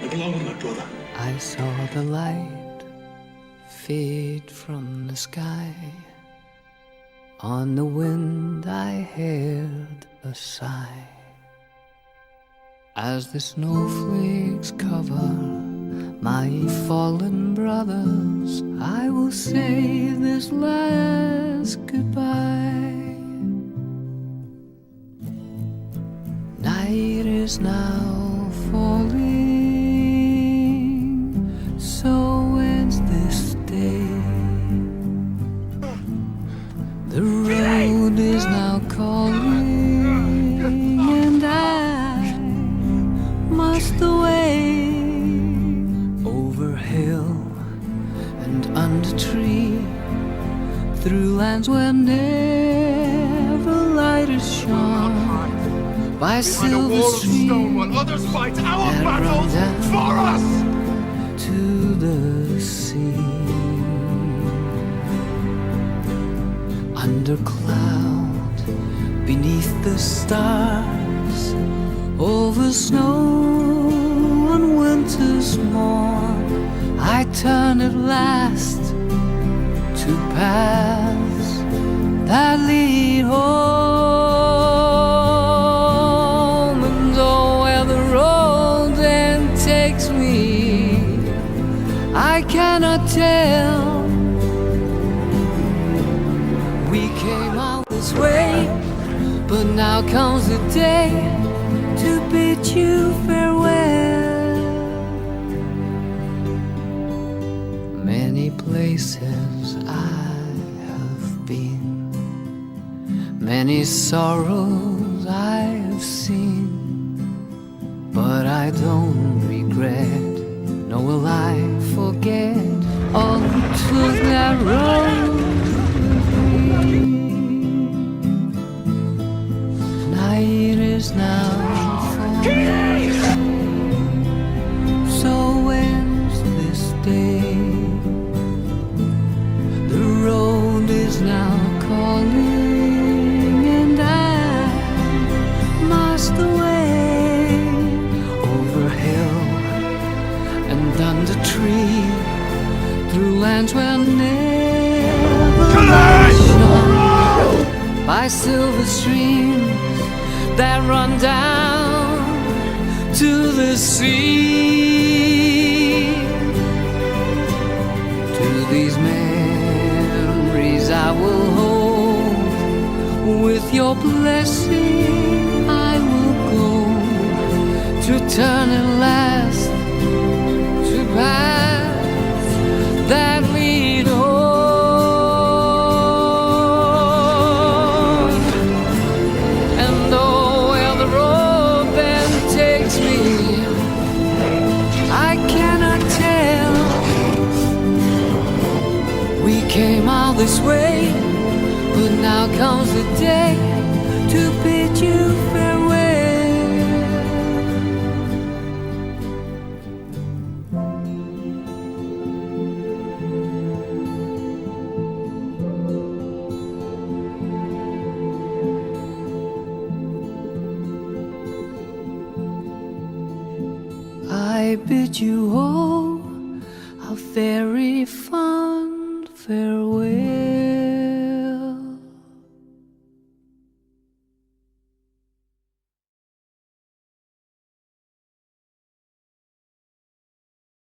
I saw the light fade from the sky. On the wind I heard a sigh. As the snowflakes cover my fallen brothers, I will say this last goodbye. Night is now falling, so ends this day. The road is now calling, and I must away over hill and under tree, through lands where never light is shone, by silver streams while others fight our battles for us to the sea. Under cloud, beneath the stars, over snow on winter's morn, I turn at last to paths that lead home. And oh, where the road then takes me, I cannot tell. We came all this way, but now comes the day to bid you farewell. Many places I have been, many sorrows I have seen, but I don't regret, nor will I forget all who took that road. Night is now falling, so ends this day. The road is now calling, and I must away over hill and under tree, through lands where never light shone, by silver streams that run down to the sea. To these memories I will hold, with your blessing I will go, to turn at last to paths that lead home. Came all this way, but now comes the day to bid you farewell. I bid you all a very fond farewell.